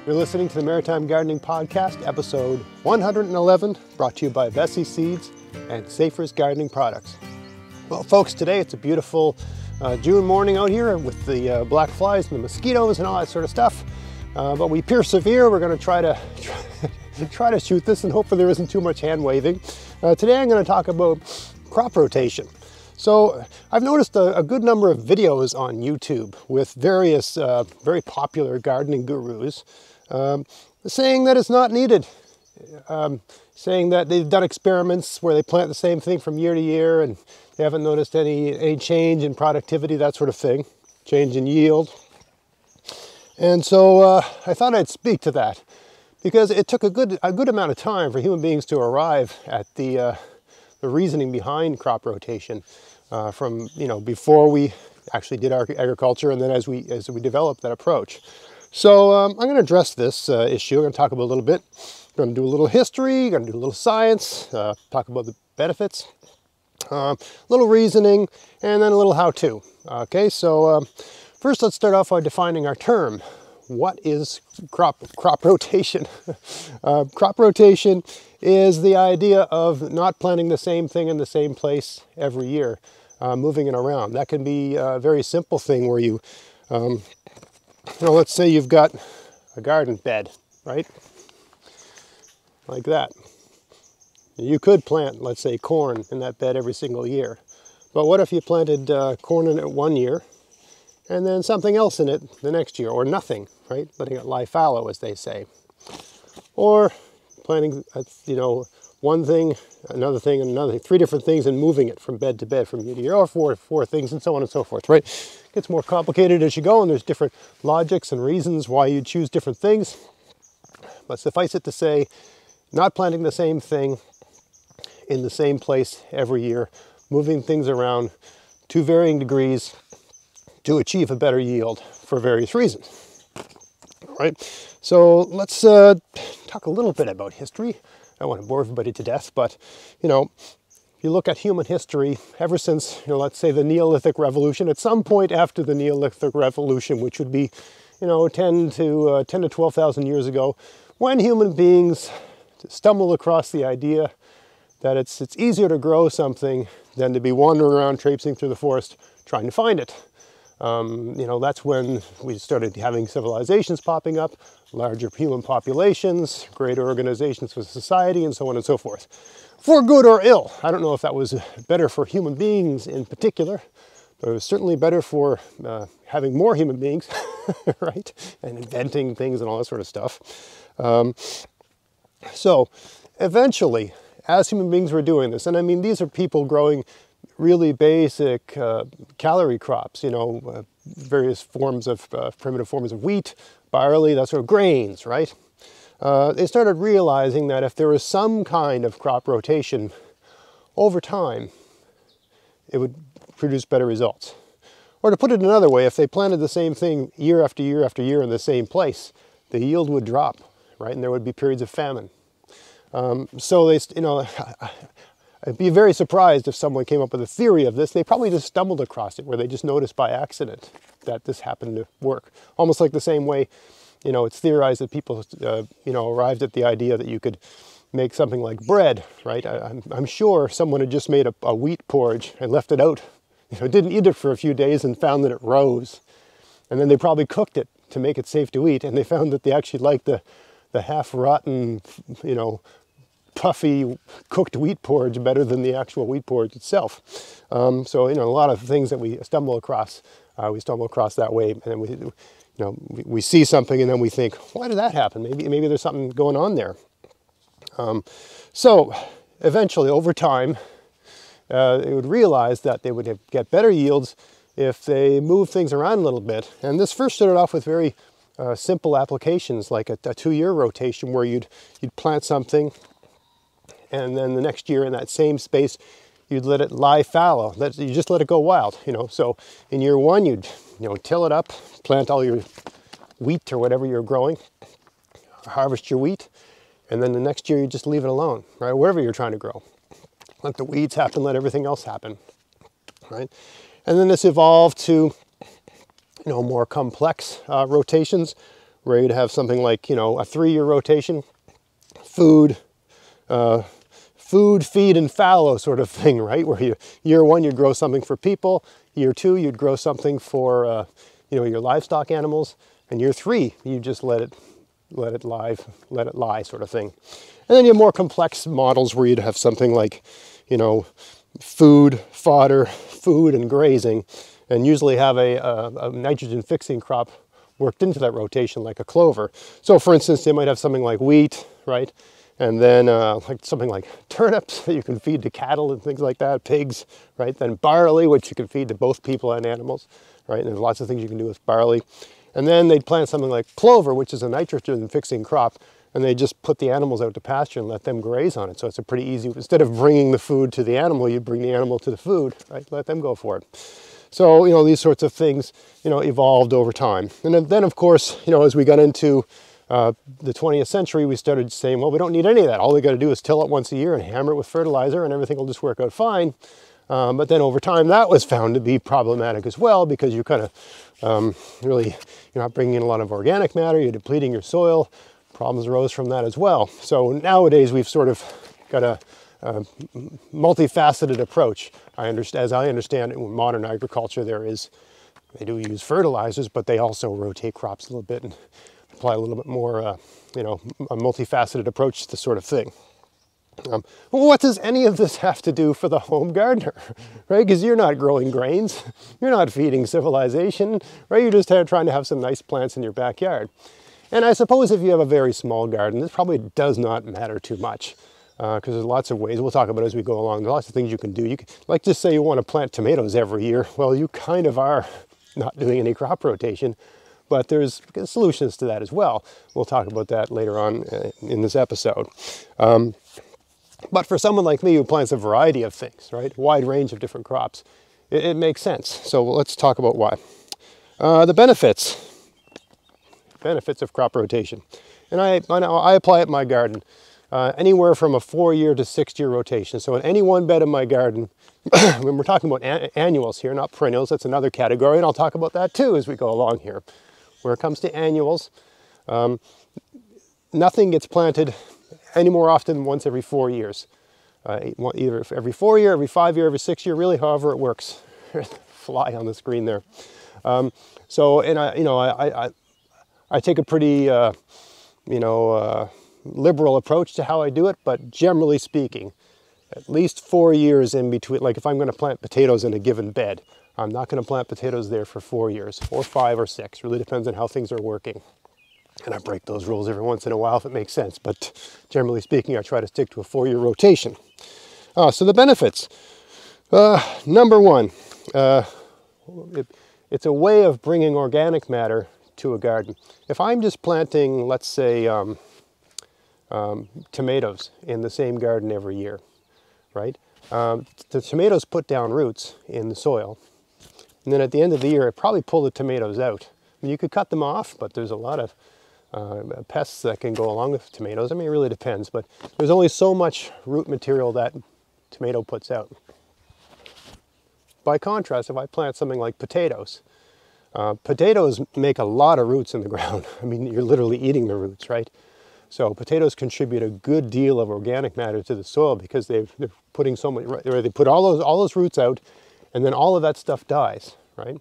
You're listening to the Maritime Gardening Podcast, episode 111, brought to you by Vessi Seeds and Safer's Gardening Products. Well, folks, today it's a beautiful June morning out here with the black flies and the mosquitoes and all that sort of stuff. But we persevere. We're going to try to shoot this, and hopefully there isn't too much hand waving. Today I'm going to talk about crop rotation. So I've noticed a good number of videos on YouTube with various very popular gardening gurus saying that it's not needed, saying that they've done experiments where they plant the same thing from year to year and they haven't noticed any change in productivity, that sort of thing, change in yield. And so I thought I'd speak to that because it took a good amount of time for human beings to arrive at the reasoning behind crop rotation, from before we actually did our agriculture, and then as we developed that approach. So I'm going to address this issue. I'm going to talk about a little bit. I'm going to do a little history. Going to do a little science. Talk about the benefits. A little reasoning, and then a little how-to. Okay, so first let's start off by defining our term. What is crop rotation? Crop rotation is the idea of not planting the same thing in the same place every year, moving it around. That can be a very simple thing where you, let's say you've got a garden bed, right? Like that. You could plant, let's say, corn in that bed every single year. But what if you planted corn in it one year and then something else in it the next year, or nothing, right? Letting it lie fallow, as they say. Or planting, one thing, another thing, and another thing, three different things, and moving it from bed to bed from year to year, or four things, and so on and so forth, right? It gets more complicated as you go, and there's different logics and reasons why you choose different things. But suffice it to say, not planting the same thing in the same place every year, moving things around to varying degrees to achieve a better yield for various reasons. All right, so let's talk a little bit about history. I don't want to bore everybody to death, but if you look at human history, ever since let's say the Neolithic Revolution, at some point after the Neolithic Revolution, which would be 10 to 12,000 years ago, when human beings stumbled across the idea that it's easier to grow something than to be wandering around traipsing through the forest trying to find it. That's when we started having civilizations popping up, larger human populations, greater organizations for society, and so on and so forth. For good or ill. I don't know if that was better for human beings in particular, but it was certainly better for having more human beings, right? And inventing things and all that sort of stuff. So eventually, as human beings were doing this, and I mean, these are people growing really basic calorie crops, various forms of primitive forms of wheat, barley, that sort of grains, right? They started realizing that if there was some kind of crop rotation over time, it would produce better results. Or to put it another way, if they planted the same thing year after year after year in the same place, the yield would drop, right? And there would be periods of famine. So they, I'd be very surprised if someone came up with a theory of this. They probably just stumbled across it, where they just noticed by accident that this happened to work. Almost like the same way, it's theorized that people, arrived at the idea that you could make something like bread, right? I'm sure someone had just made a wheat porridge and left it out, didn't eat it for a few days and found that it rose. And then they probably cooked it to make it safe to eat, and they found that they actually liked the half-rotten, puffy cooked wheat porridge better than the actual wheat porridge itself. So a lot of things that we stumble across that way, and then we see something and then we think, why did that happen? Maybe there's something going on there. So eventually, over time, they would realize that they would get better yields if they move things around a little bit. And this first started off with very simple applications, like a 2-year rotation, where you'd plant something, and then the next year in that same space, you'd let it lie fallow. You just let it go wild, So in year one, you'd, till it up, plant all your wheat or whatever you're growing, harvest your wheat, and then the next year you just leave it alone, right? Wherever you're trying to grow. Let the weeds happen, let everything else happen, right? And then this evolved to, more complex rotations, where you'd have something like, you know, a 3-year rotation, food, feed, and fallow sort of thing, right? Where year 1, you'd grow something for people. Year 2, you'd grow something for, you know, your livestock animals. And year 3, you just let it lie sort of thing. And then you have more complex models where you'd have something like, you know, food, fodder, food, and grazing, and usually have a nitrogen fixing crop worked into that rotation like a clover. So for instance, they might have something like wheat, right? And then like something like turnips that you can feed to cattle and things like that, pigs, right? Then barley, which you can feed to both people and animals, right? And there's lots of things you can do with barley. And then they'd plant something like clover, which is a nitrogen fixing crop, and they just put the animals out to pasture and let them graze on it. So it's a pretty easy, instead of bringing the food to the animal, you bring the animal to the food, right? Let them go for it. So, you know, these sorts of things, you know, evolved over time. And then of course, you know, as we got into the 20th century, we started saying, well, we don't need any of that. All we got to do is till it once a year and hammer it with fertilizer and everything will just work out fine. But then over time, that was found to be problematic as well, because you kind of really, you're not bringing in a lot of organic matter, you're depleting your soil. Problems arose from that as well. So nowadays, we've sort of got a multifaceted approach. As I understand it, in modern agriculture, they do use fertilizers, but they also rotate crops a little bit and apply a little bit more, you know, a multifaceted approach to this sort of thing. Well, what does any of this have to do for the home gardener, right? Because you're not growing grains, you're not feeding civilization, right? You're just trying to have some nice plants in your backyard. And I suppose if you have a very small garden, this probably does not matter too much, because there's lots of ways, we'll talk about as we go along, there's lots of things you can do. You can, like, just say you want to plant tomatoes every year. Well, you kind of are not doing any crop rotation, but there's solutions to that as well. We'll talk about that later on in this episode. But for someone like me who plants a variety of things, right, wide range of different crops, it makes sense. So let's talk about why. The benefits of crop rotation. And I apply it in my garden, anywhere from a 4-year to 6-year rotation. So in any one bed in my garden, when we're talking about annuals here, not perennials, that's another category, and I'll talk about that too as we go along here. Where it comes to annuals, nothing gets planted any more often than once every 4 years. Either every 4 year, every 5 year, every 6 year, really however it works. Fly on the screen there. So, and I take a pretty, liberal approach to how I do it, but generally speaking, at least 4 years in between. Like if I'm going to plant potatoes in a given bed, I'm not going to plant potatoes there for 4 years, or 5 or 6. Really depends on how things are working. And I break those rules every once in a while if it makes sense, but generally speaking, I try to stick to a 4-year rotation. So the benefits. Number one, it's a way of bringing organic matter to a garden. If I'm just planting, let's say, tomatoes in the same garden every year, right? The tomatoes put down roots in the soil, and then at the end of the year, I probably pull the tomatoes out. I mean, you could cut them off, but there's a lot of pests that can go along with tomatoes. I mean, it really depends, but there's only so much root material that tomato puts out. By contrast, if I plant something like potatoes, potatoes make a lot of roots in the ground. I mean, you're literally eating the roots, right? So potatoes contribute a good deal of organic matter to the soil because they're putting so much, they put all those roots out, and then all of that stuff dies, right?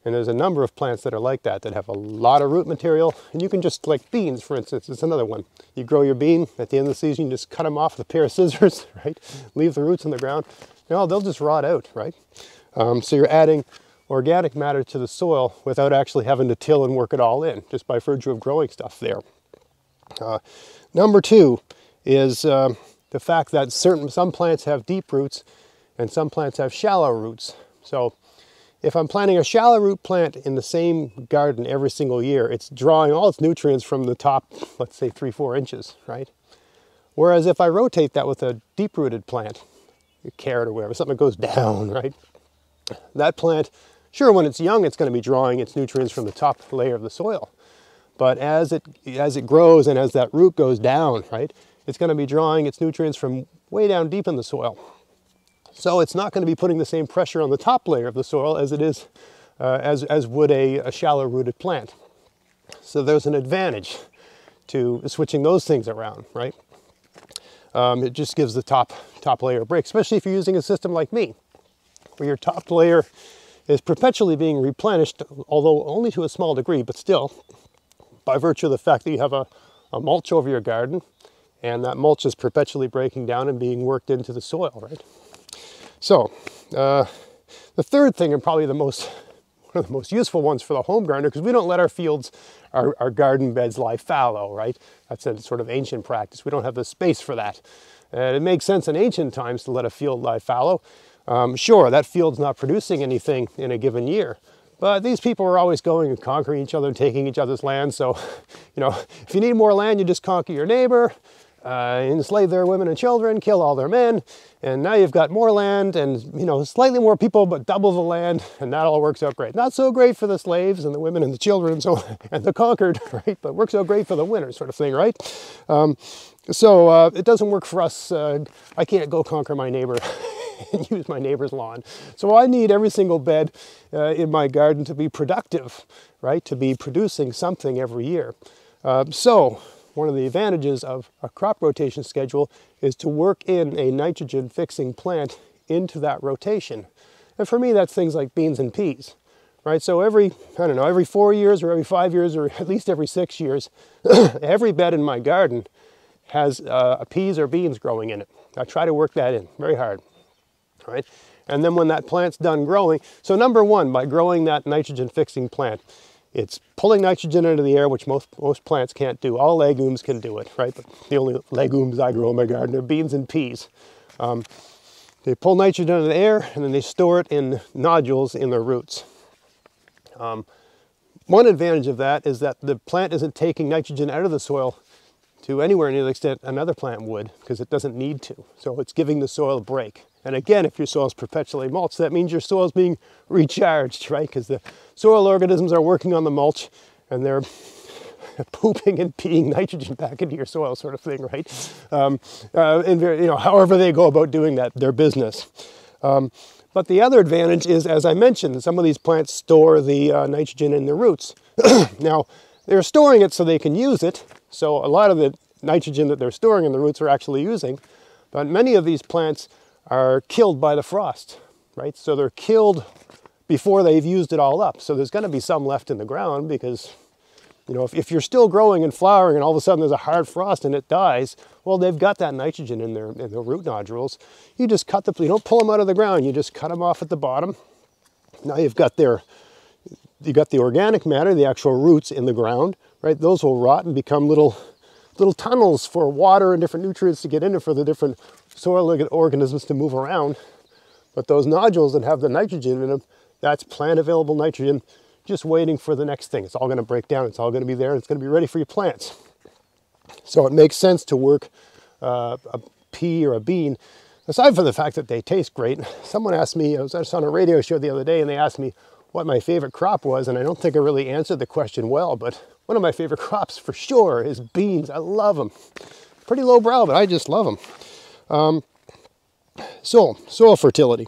And there's a number of plants that are like that have a lot of root material, and you can just, like beans, for instance, it's another one. You grow your bean, at the end of the season, you just cut them off with a pair of scissors, right? Leave the roots in the ground. No, they'll just rot out, right? So you're adding organic matter to the soil without actually having to till and work it all in, just by virtue of growing stuff there. Number two is the fact that some plants have deep roots and some plants have shallow roots. So if I'm planting a shallow root plant in the same garden every single year, it's drawing all its nutrients from the top, let's say 3-4 inches, right? Whereas if I rotate that with a deep-rooted plant, a carrot or whatever, something that goes down, right? That plant, sure, when it's young, it's going to be drawing its nutrients from the top layer of the soil. But as it grows and as that root goes down, right, it's going to be drawing its nutrients from way down deep in the soil. So it's not going to be putting the same pressure on the top layer of the soil as it is, as would a shallow rooted plant. So there's an advantage to switching those things around, right? It just gives the top layer a break, especially if you're using a system like me, where your top layer is perpetually being replenished, although only to a small degree, but still, by virtue of the fact that you have a mulch over your garden, and that mulch is perpetually breaking down and being worked into the soil, right? So, the third thing, and probably one of the most useful ones for the home gardener, because we don't let our fields, our garden beds lie fallow, right? That's a sort of ancient practice. We don't have the space for that. And it makes sense in ancient times to let a field lie fallow. Sure, that field's not producing anything in a given year, but these people are always going and conquering each other and taking each other's land. So, you know, if you need more land, you just conquer your neighbor, enslave their women and children, kill all their men, and now you've got more land and, you know, slightly more people, but double the land, and that all works out great. Not so great for the slaves and the women and the children and so and the conquered, right? But works out great for the winner, sort of thing, right? So it doesn't work for us. I can't go conquer my neighbor and use my neighbor's lawn. So I need every single bed in my garden to be productive, right? To be producing something every year. So one of the advantages of a crop rotation schedule is to work in a nitrogen fixing plant into that rotation. And for me, that's things like beans and peas, right? So every 4 years or every 5 years or at least every 6 years, every bed in my garden has peas or beans growing in it. I try to work that in very hard, right? And then when that plant's done growing, so number one, by growing that nitrogen fixing plant, it's pulling nitrogen into the air, which most plants can't do. All legumes can do it, right? But the only legumes I grow in my garden are beans and peas. They pull nitrogen into the air, and then they store it in nodules in their roots. One advantage of that is that the plant isn't taking nitrogen out of the soil to anywhere near the extent another plant would, because it doesn't need to. So it's giving the soil a break. And again, if your soil is perpetually mulched, that means your soil is being recharged, right? Because the soil organisms are working on the mulch and they're pooping and peeing nitrogen back into your soil, sort of thing, right? And you know, however they go about doing that, their business. But the other advantage is, as I mentioned, some of these plants store the nitrogen in their roots. Now, they're storing it so they can use it. So a lot of the nitrogen that they're storing in the roots are actually using. But many of these plants are killed by the frost, right? So they're killed before they've used it all up. So there's going to be some left in the ground because, you know, if you're still growing and flowering and all of a sudden there's a hard frost and it dies, well, they've got that nitrogen in their root nodules. You just cut you don't pull them out of the ground, you just cut them off at the bottom. Now you've got the organic matter, the actual roots in the ground, right? Those will rot and become little tunnels for water and different nutrients to get in it for the different soil organisms to move around. But those nodules that have the nitrogen in them, that's plant available nitrogen just waiting for the next thing. It's all going to break down. It's all going to be there. And it's going to be ready for your plants. So it makes sense to work a pea or a bean, aside from the fact that they taste great. Someone asked me, I was on a radio show the other day, and they asked me what my favorite crop was. And I don't think I really answered the question well, but one of my favorite crops for sure is beans. I love them. Pretty lowbrow, but I just love them. Soil fertility.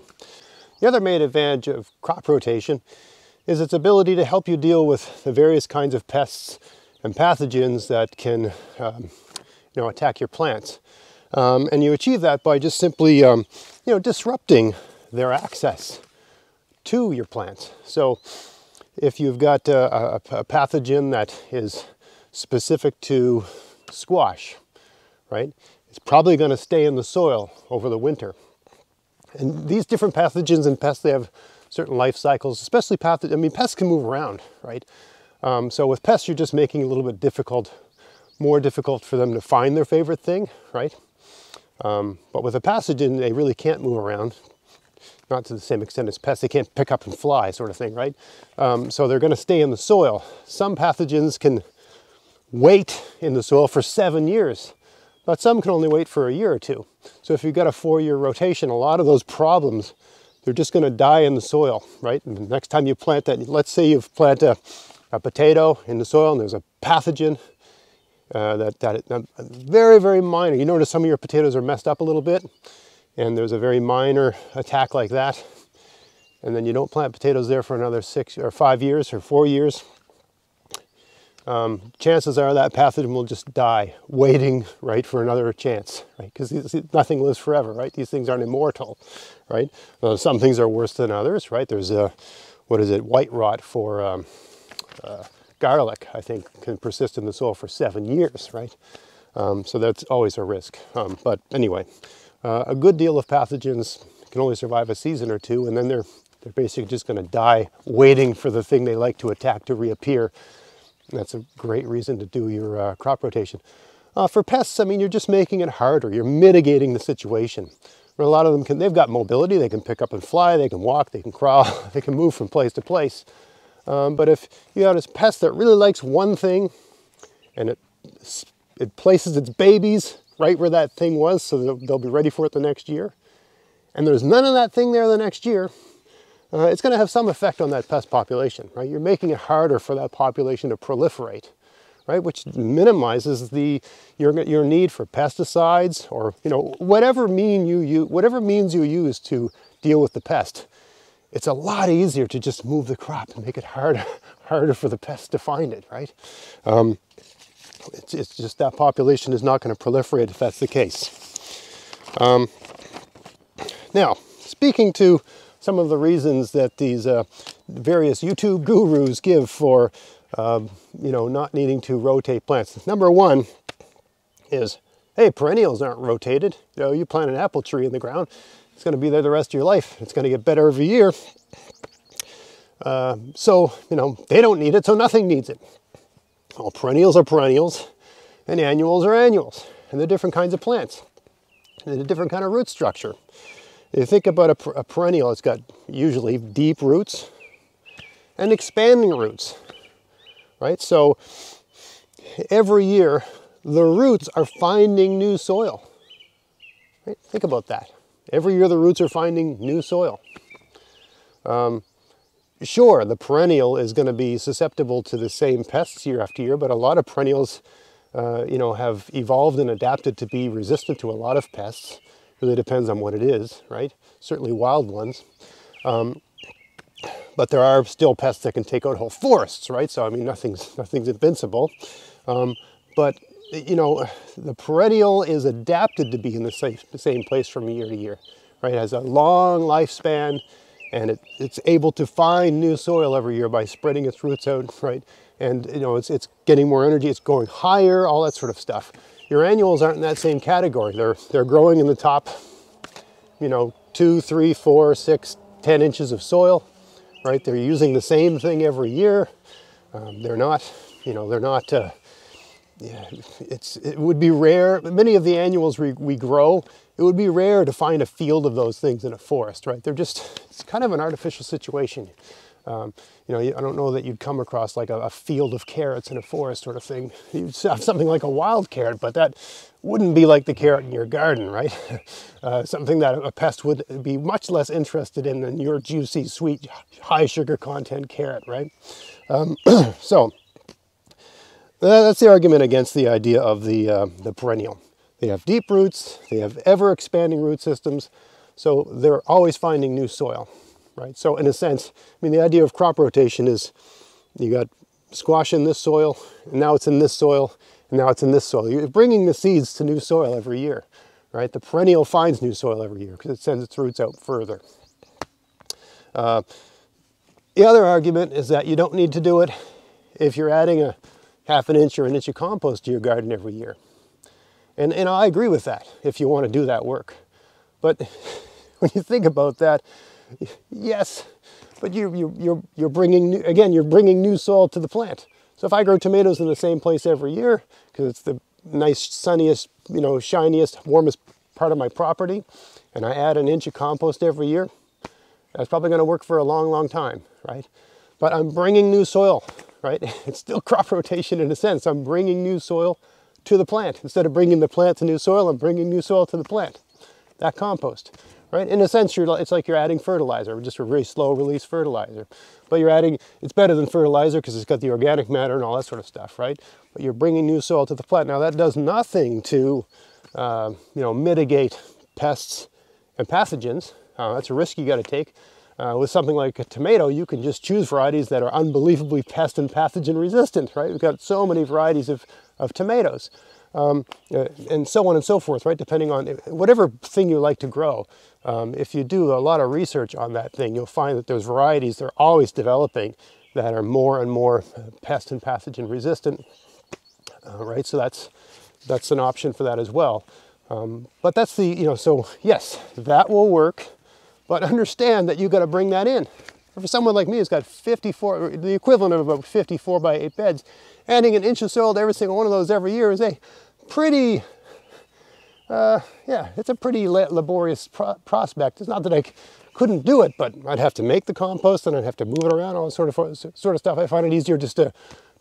The other main advantage of crop rotation is its ability to help you deal with the various kinds of pests and pathogens that can attack your plants. And you achieve that by just simply disrupting their access to your plants. So if you've got a pathogen that is specific to squash, right, it's probably going to stay in the soil over the winter. And these different pathogens and pests, they have certain life cycles, especially pests can move around, right? So with pests, you're just making it a little bit more difficult for them to find their favorite thing, right? But with a pathogen, they really can't move around. Not to the same extent as pests, they can't pick up and fly, sort of thing, right? So they're going to stay in the soil. Some pathogens can wait in the soil for 7 years, but some can only wait for a year or two. So if you've got a 4-year rotation, a lot of those problems, they're just going to die in the soil, right? And the next time you plant that, let's say you've planted a potato in the soil and there's a pathogen that very, very minor. You notice some of your potatoes are messed up a little bit, and there's a very minor attack like that, and then you don't plant potatoes there for another 6 or 5 years or 4 years. chances are that pathogen will just die waiting, right, for another chance, right? Because nothing lives forever, right? These things aren't immortal, right? Some things are worse than others, right? There's white rot for garlic, I think, can persist in the soil for 7 years, right? So that's always a risk. But anyway, a good deal of pathogens can only survive a season or two, and then they're basically just going to die waiting for the thing they like to attack to reappear. And that's a great reason to do your crop rotation. For pests, I mean, you're just making it harder. You're mitigating the situation. A lot of them they've got mobility. They can pick up and fly. They can walk. They can crawl. They can move from place to place. But if you have this pest that really likes one thing, and it places its babies right where that thing was, so they'll be ready for it the next year, and there's none of that thing there the next year, it's going to have some effect on that pest population, right? You're making it harder for that population to proliferate, right? Which minimizes your need for pesticides, or whatever means you use to deal with the pest. It's a lot easier to just move the crop and make it harder for the pests to find it, right? It's just that population is not going to proliferate if that's the case. Now, speaking to some of the reasons that these various YouTube gurus give for not needing to rotate plants. Number one is, hey, perennials aren't rotated. You plant an apple tree in the ground, it's going to be there the rest of your life. It's going to get better every year. So they don't need it, so nothing needs it. Well, perennials are perennials, and annuals are annuals, and they're different kinds of plants, and a different kind of root structure. If you think about a perennial, it's got usually deep roots and expanding roots, right? So every year, the roots are finding new soil, right? Think about that. Every year, the roots are finding new soil. Sure, the perennial is going to be susceptible to the same pests year after year, but a lot of perennials, have evolved and adapted to be resistant to a lot of pests. Really depends on what it is, right? Certainly wild ones. But there are still pests that can take out whole forests, right? So, I mean, nothing's invincible. But, the perennial is adapted to be in the same place from year to year, right? It has a long lifespan, and it's able to find new soil every year by spreading its roots out, right? And, it's getting more energy, it's going higher, all that sort of stuff. Your annuals aren't in that same category. They're growing in the top, 2, 3, 4, 6, 10 inches of soil, right? They're using the same thing every year. It would be rare. Many of the annuals we grow, it would be rare to find a field of those things in a forest, right? It's kind of an artificial situation. I don't know that you'd come across like a field of carrots in a forest sort of thing. You'd have something like a wild carrot, but that wouldn't be like the carrot in your garden, right? Something that a pest would be much less interested in than your juicy, sweet, high sugar content carrot, right? So that's the argument against the idea of the perennial. They have deep roots, they have ever expanding root systems, so they're always finding new soil. Right? So in a sense, the idea of crop rotation is you got squash in this soil, and now it's in this soil, and now it's in this soil. You're bringing the seeds to new soil every year, right? The perennial finds new soil every year because it sends its roots out further. The other argument is that you don't need to do it if you're adding a half an inch or an inch of compost to your garden every year. And I agree with that if you want to do that work. But when you think about that, yes, but you're bringing new soil to the plant. So if I grow tomatoes in the same place every year because it's the nice, sunniest, shiniest, warmest part of my property, and I add an inch of compost every year, that's probably going to work for a long, long time, right? But I'm bringing new soil, right? It's still crop rotation in a sense. I'm bringing new soil to the plant. Instead of bringing the plant to new soil, I'm bringing new soil to the plant. That compost. Right? In a sense, it's like you're adding fertilizer, just a very slow release fertilizer. But it's better than fertilizer because it's got the organic matter and all that sort of stuff, right? But you're bringing new soil to the plant. Now that does nothing to, mitigate pests and pathogens. That's a risk you got to take. With something like a tomato, you can just choose varieties that are unbelievably pest and pathogen resistant, right? We've got so many varieties of tomatoes, and so on and so forth, right? Depending on whatever thing you like to grow. If you do a lot of research on that thing, you'll find that there's varieties that are always developing that are more and more pest and pathogen resistant, right? So that's an option for that as well. But that's the, so yes, that will work. But understand that you've got to bring that in. For someone like me who's got 54, the equivalent of about 54 by 8 beds, adding an inch of soil to every single one of those every year is a pretty, it's a pretty laborious prospect. It's not that I couldn't do it, but I'd have to make the compost and I'd have to move it around, all this sort of stuff. I find it easier just to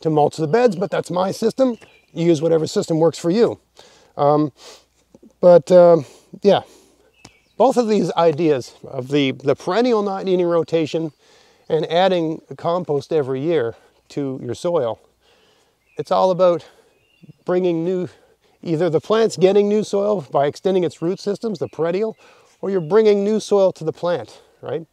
mulch the beds, but that's my system. You use whatever system works for you. Yeah. Both of these ideas of the perennial not needing rotation and adding compost every year to your soil, it's all about bringing either the plant's getting new soil by extending its root systems, the perennial, or you're bringing new soil to the plant, right?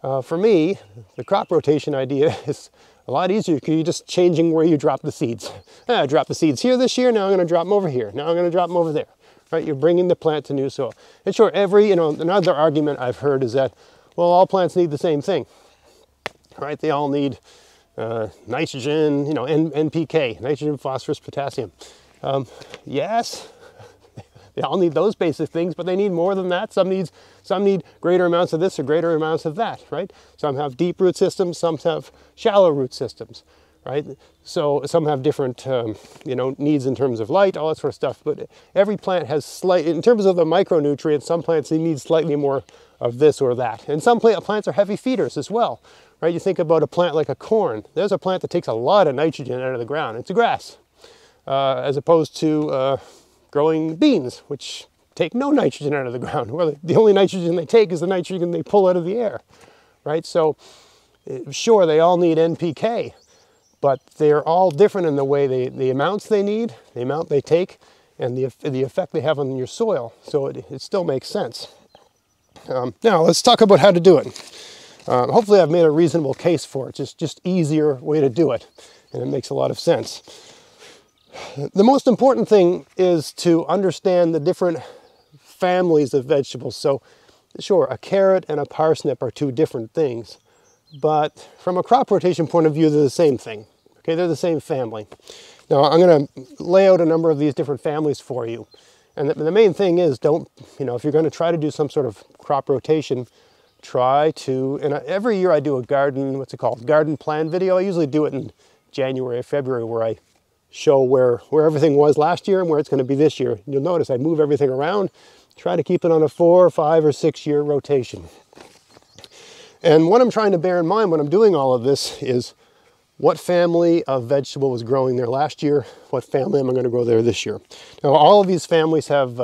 For me, the crop rotation idea is a lot easier because you're just changing where you drop the seeds. I dropped the seeds here this year, now I'm going to drop them over here. Now I'm going to drop them over there. Right, you're bringing the plant to new soil. And sure, another argument I've heard is that, well, all plants need the same thing, right? They all need nitrogen, NPK, nitrogen, phosphorus, potassium. Yes, they all need those basic things, but they need more than that. Some need greater amounts of this or greater amounts of that, right? Some have deep root systems, some have shallow root systems. Right? So some have different, needs in terms of light, all that sort of stuff. But every plant has in terms of the micronutrients, some plants need slightly more of this or that. And some plants are heavy feeders as well, right? You think about a plant like a corn. There's a plant that takes a lot of nitrogen out of the ground. It's a grass, as opposed to growing beans, which take no nitrogen out of the ground. Well, the only nitrogen they take is the nitrogen they pull out of the air, right? So sure, they all need NPK. But they're all different in the way the amounts they need, the amount they take, and the effect they have on your soil. So it still makes sense. Now let's talk about how to do it. Hopefully I've made a reasonable case for it, just easier way to do it, and it makes a lot of sense. The most important thing is to understand the different families of vegetables. So sure, a carrot and a parsnip are two different things. But from a crop rotation point of view, they're the same thing. Okay, they're the same family. Now, I'm going to lay out a number of these different families for you. And the main thing is, if you're going to try to do some sort of crop rotation, and every year I do a garden plan video. I usually do it in January or February where I show where everything was last year and where it's going to be this year. You'll notice I move everything around, try to keep it on a 4, 5, or 6 year rotation. And what I'm trying to bear in mind when I'm doing all of this is what family of vegetable was growing there last year, what family am I going to grow there this year. Now, all of these families have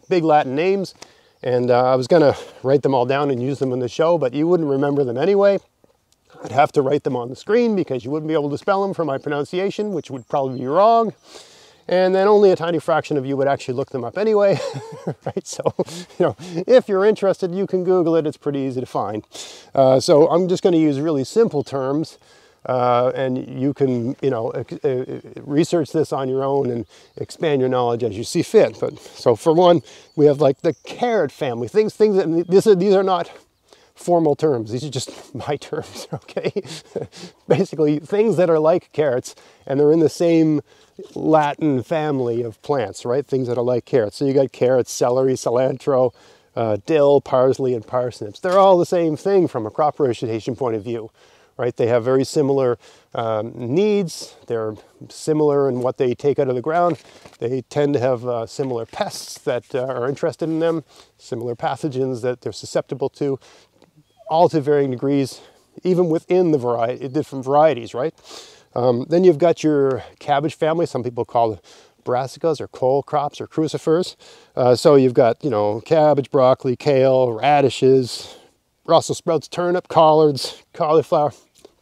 big Latin names, and I was going to write them all down and use them in the show, but you wouldn't remember them anyway. I'd have to write them on the screen because you wouldn't be able to spell them for my pronunciation, which would probably be wrong. And then only a tiny fraction of you would actually look them up anyway, right? So, if you're interested, you can Google it. It's pretty easy to find. So I'm just going to use really simple terms, and you can, research this on your own and expand your knowledge as you see fit. But so for one, we have like the carrot family. Things that these are not formal terms. These are just my terms, okay? Basically, things that are like carrots, and they're in the same Latin family of plants, right? Things that are like carrots. So you got carrots, celery, cilantro, dill, parsley, and parsnips. They're all the same thing from a crop rotation point of view, right? They have very similar needs. They're similar in what they take out of the ground. They tend to have similar pests that are interested in them, similar pathogens that they're susceptible to, all to varying degrees, even within the different varieties, right? Then you've got your cabbage family. Some people call it brassicas or cole crops or crucifers. So you've got, cabbage, broccoli, kale, radishes, Brussels sprouts, turnip, collards, cauliflower.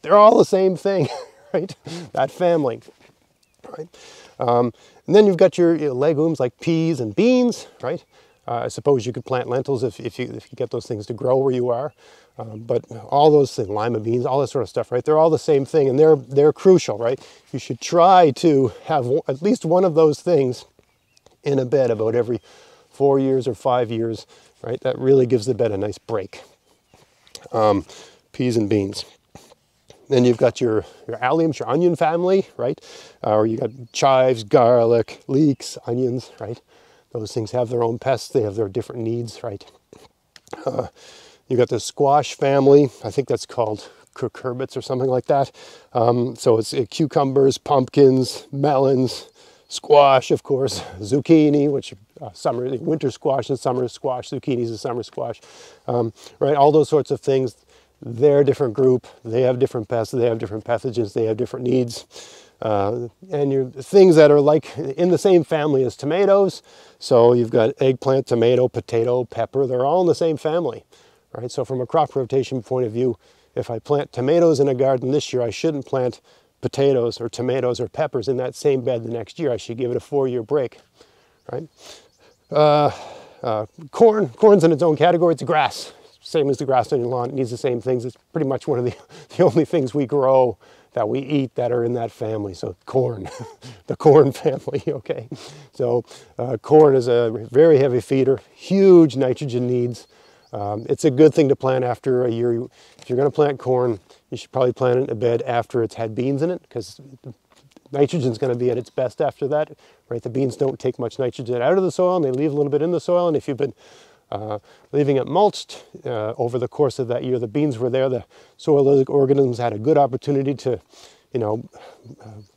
They're all the same thing, right? That family, right? And then you've got your legumes like peas and beans, right? I suppose you could plant lentils if you get those things to grow where you are. But all those things, lima beans, all that sort of stuff, right? They're all the same thing, and they're crucial, right? You should try to have at least one of those things in a bed about every 4 years or 5 years, right? That really gives the bed a nice break. Peas and beans. Then you've got your alliums, your onion family, right? Or you got chives, garlic, leeks, onions, right? Those things have their own pests. They have their different needs, right? You got the squash family. I think that's called cucurbits or something like that. So it's cucumbers, pumpkins, melons, squash, of course, zucchini, which winter squash and summer squash. Zucchini is a summer squash, right? All those sorts of things. They're a different group. They have different pests. They have different pathogens. They have different needs. And your things that are like in the same family as tomatoes. So you've got eggplant, tomato, potato, pepper. They're all in the same family, right? So from a crop rotation point of view, if I plant tomatoes in a garden this year, I shouldn't plant potatoes or tomatoes or peppers in that same bed the next year. I should give it a 4-year break, right? Corn's in its own category. It's grass. Same as the grass on your lawn. It needs the same things. It's pretty much one of the only things we grow that we eat that are in that family. So corn, the corn family, okay? So corn is a very heavy feeder, huge nitrogen needs. It's a good thing to plant after a year. If you're going to plant corn, you should probably plant it in a bed after it's had beans in it, because nitrogen is going to be at its best after that, right? The beans don't take much nitrogen out of the soil, and they leave a little bit in the soil. And if you've been leaving it mulched over the course of that year, the beans were there, the soil organisms had a good opportunity to,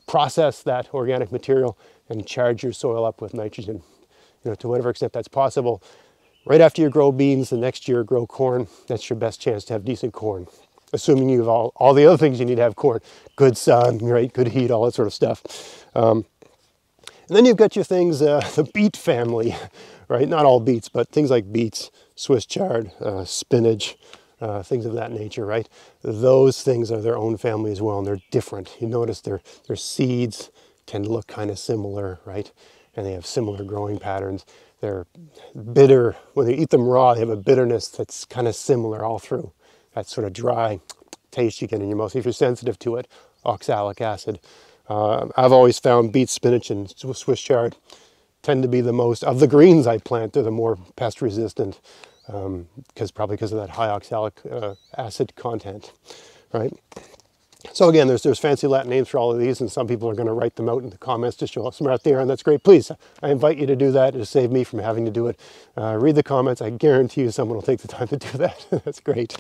process that organic material and charge your soil up with nitrogen, to whatever extent that's possible. Right after you grow beans, the next year grow corn. That's your best chance to have decent corn, assuming you have all the other things you need to have corn. Good sun, right? Good heat, all that sort of stuff. And then you've got your things, the beet family, right? Not all beets, but things like beets, Swiss chard, spinach, things of that nature, right? Those things are their own family as well, and they're different. You notice their seeds tend to look kind of similar, right? And they have similar growing patterns. They're bitter. When you eat them raw, they have a bitterness that's kind of similar all through. That sort of dry taste you get in your mouth. If you're sensitive to it, oxalic acid. I've always found beets, spinach, and Swiss chard tend to be the most, of the greens I plant, they're the more pest resistant, probably because of that high oxalic acid content, right? So again, there's fancy Latin names for all of these, and some people are going to write them out in the comments to show how smart they are, and that's great. Please, I invite you to do that to save me from having to do it. Read the comments. I guarantee you someone will take the time to do that. That's great.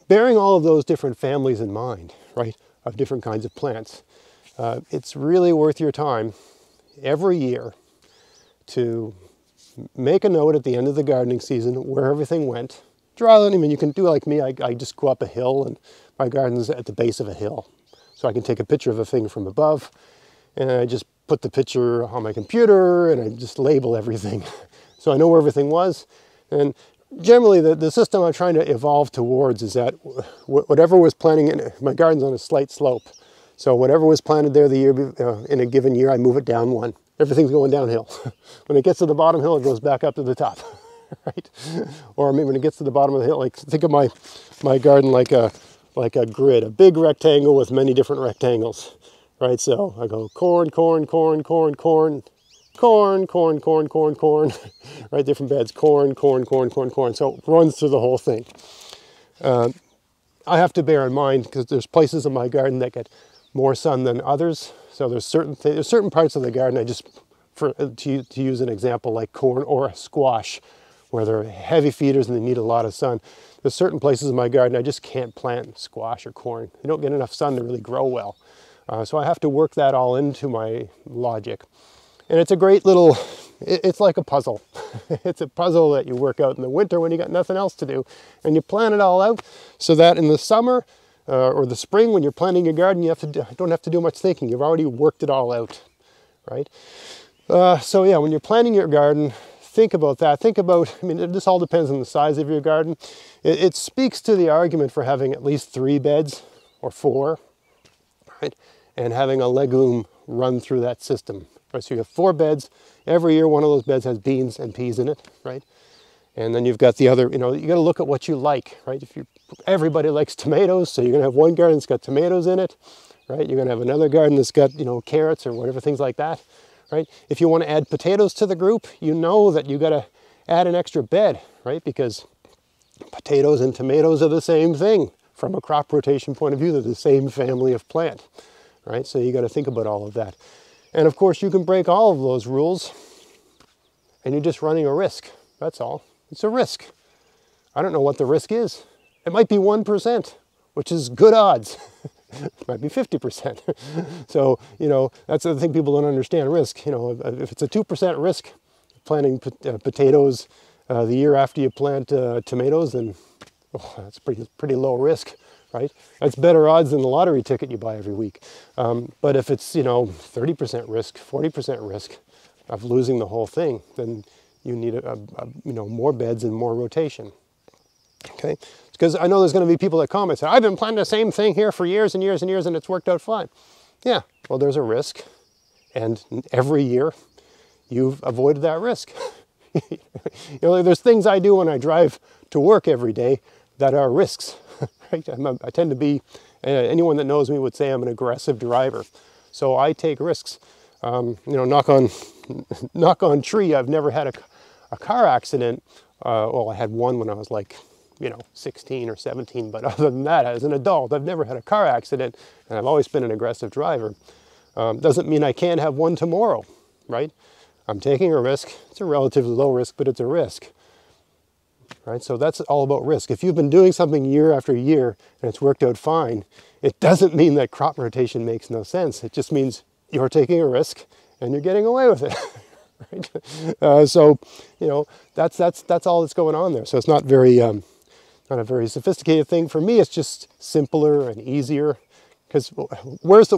Bearing all of those different families in mind, right, of different kinds of plants, it's really worth your time every year to make a note at the end of the gardening season where everything went. Draw it. I mean, you can do like me. I just go up a hill, and my garden's at the base of a hill. So I can take a picture of a thing from above, and I just put the picture on my computer, and I just label everything. So I know where everything was. And generally, the system I'm trying to evolve towards is that whatever was planting in, my garden's on a slight slope. So whatever was planted there the year in a given year, I move it down one. Everything's going downhill. When it gets to the bottom hill, it goes back up to the top, right? Or maybe when it gets to the bottom of the hill, like think of my garden like a grid, a big rectangle with many different rectangles, right? So I go corn, corn, corn, corn, corn, corn, corn, corn, corn, corn, right? Different beds, corn, corn, corn, corn, corn. So it runs through the whole thing. I have to bear in mind, because there's places in my garden that get more sun than others. So there's certain parts of the garden, to use an example like corn or a squash, where they're heavy feeders and they need a lot of sun. There's certain places in my garden I just can't plant squash or corn. They don't get enough sun to really grow well. So I have to work that all into my logic. And it's a great little, it's like a puzzle. It's a puzzle that you work out in the winter when you got nothing else to do. And you plan it all out so that in the summer or the spring when you're planting your garden, you don't have to do much thinking. You've already worked it all out, right? So yeah, when you're planting your garden, think about that. I mean, this all depends on the size of your garden. It speaks to the argument for having at least 3 beds or 4, right? And having a legume run through that system. Right? So you have 4 beds. Every year one of those beds has beans and peas in it, right? And then you've got the other, you know, you got to look at what you like, right? Everybody likes tomatoes, so you're going to have one garden that's got tomatoes in it, right? You're going to have another garden that's got, you know, carrots or whatever, things like that, right? If you want to add potatoes to the group, you know that you got to add an extra bed, right? Because potatoes and tomatoes are the same thing. From a crop rotation point of view, they're the same family of plant, right? So you got to think about all of that. And of course, you can break all of those rules and you're just running a risk. That's all. It's a risk. I don't know what the risk is. It might be 1%, which is good odds. It might be 50%. So, you know, that's the thing people don't understand risk. You know, if it's a 2% risk planting potatoes the year after you plant tomatoes, then that's pretty low risk, right? That's better odds than the lottery ticket you buy every week. But if it's, you know, 30% risk, 40% risk of losing the whole thing, then you need you know, more beds and more rotation. Okay, because I know there's going to be people that comment, say, I've been planting the same thing here for years and years and years and it's worked out fine. Yeah, well, there's a risk, and every year you've avoided that risk. You know, there's things I do when I drive to work every day that are risks. Right? I tend to be, anyone that knows me would say I'm an aggressive driver. So I take risks. You know, knock on tree, I've never had a car accident. Well, I had one when I was like, you know, 16 or 17, but other than that, as an adult, I've never had a car accident, and I've always been an aggressive driver. Doesn't mean I can't have one tomorrow, right? I'm taking a risk. It's a relatively low risk, but it's a risk, right? So that's all about risk. If you've been doing something year after year and it's worked out fine, it doesn't mean that crop rotation makes no sense. It just means you're taking a risk and you're getting away with it. Right? So, you know, that's all that's going on there. So it's not not a very sophisticated thing. For me, it's just simpler and easier, because what's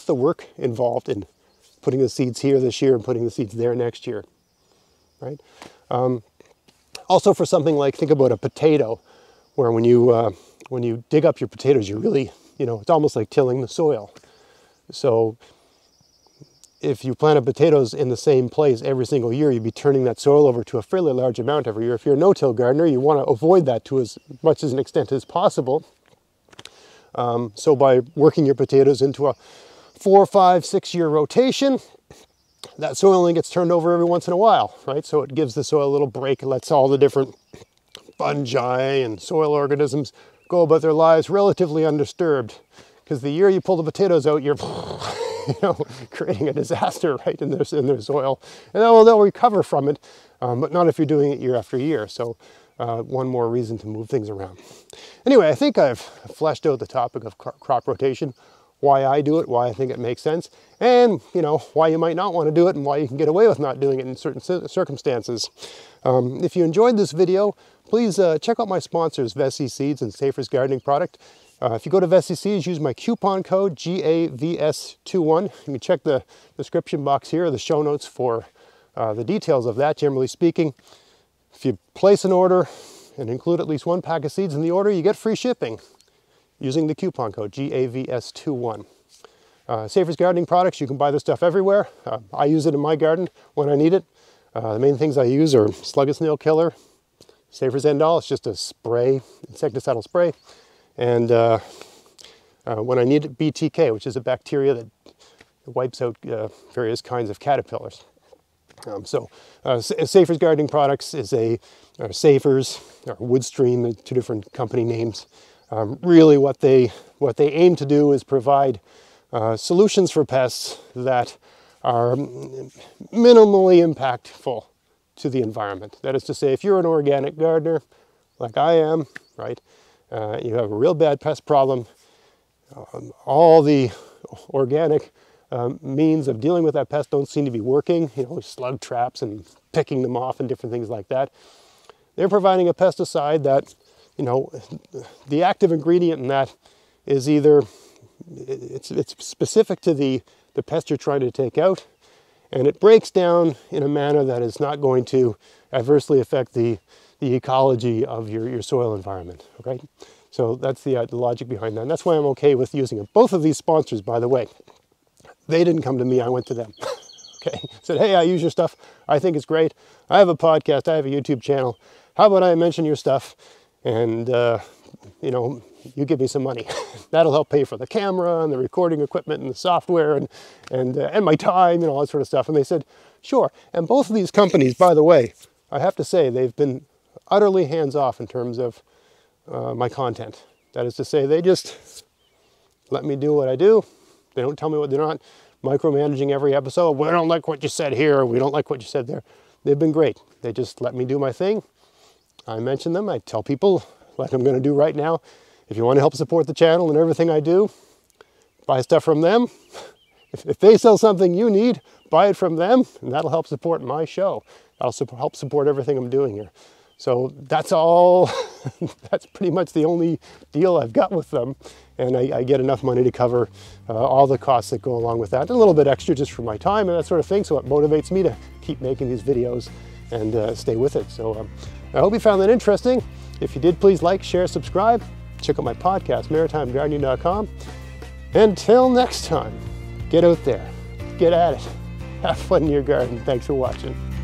the work involved in putting the seeds here this year and putting the seeds there next year, right? Also, for something like, think about a potato, where when you dig up your potatoes, you really, you know, it's almost like tilling the soil. So if you planted potatoes in the same place every single year, you'd be turning that soil over to a fairly large amount every year. If you're a no-till gardener, you want to avoid that to as much as an extent as possible. So by working your potatoes into a 4, 5, 6 year rotation, that soil only gets turned over every once in a while, right? So it gives the soil a little break. It lets all the different fungi and soil organisms go about their lives relatively undisturbed. Because the year you pull the potatoes out, you're you know, creating a disaster, right, in their soil. And they'll recover from it, but not if you're doing it year after year. So one more reason to move things around. Anyway, I think I've fleshed out the topic of crop rotation, why I do it, why I think it makes sense, and, you know, why you might not want to do it and why you can get away with not doing it in certain circumstances. If you enjoyed this video, please check out my sponsors, Vessi Seeds and Safer's Gardening Product. If you go to Vessi Seeds, use my coupon code GAVS21. You can check the description box here, the show notes for the details of that, generally speaking. If you place an order and include at least 1 pack of seeds in the order, you get free shipping using the coupon code GAVS21. Safer's Gardening Products, you can buy this stuff everywhere. I use it in my garden when I need it. The main things I use are slug and snail killer, Safer's End All, it's just a spray, insecticidal spray. And when I need it, BTK, which is a bacteria that wipes out various kinds of caterpillars. Safer's Gardening Products is Safer's, or Woodstream, the 2 different company names. Really what they aim to do is provide solutions for pests that are minimally impactful to the environment. That is to say, if you're an organic gardener, like I am, right, you have a real bad pest problem, all the organic means of dealing with that pest don't seem to be working, you know, slug traps and picking them off and different things like that. They're providing a pesticide that, you know, the active ingredient in that is either, it's specific to the pest you're trying to take out, and it breaks down in a manner that is not going to adversely affect the ecology of your soil environment, okay? So that's the logic behind that. And that's why I'm okay with using it. Both of these sponsors, by the way, they didn't come to me, I went to them. Okay, said, hey, I use your stuff. I think it's great. I have a podcast. I have a YouTube channel. How about I mention your stuff and, you know, you give me some money. That'll help pay for the camera and the recording equipment and the software and my time and all that sort of stuff. And they said, sure. And both of these companies, by the way, I have to say, they've been utterly hands-off in terms of my content. That is to say, they just let me do what I do. They don't tell me what, they're not micromanaging every episode. We don't like what you said here. We don't like what you said there. They've been great. They just let me do my thing. I mention them. I tell people, like I'm going to do right now, if you want to help support the channel and everything I do, buy stuff from them. If they sell something you need, buy it from them, and that'll help support my show. That'll help support everything I'm doing here. So that's all, that's pretty much the only deal I've got with them. And I get enough money to cover all the costs that go along with that. And a little bit extra just for my time and that sort of thing. So it motivates me to keep making these videos and stay with it. So I hope you found that interesting. If you did, please like, share, subscribe. Check out my podcast, maritimegardening.com. Until next time, get out there, get at it, have fun in your garden. Thanks for watching.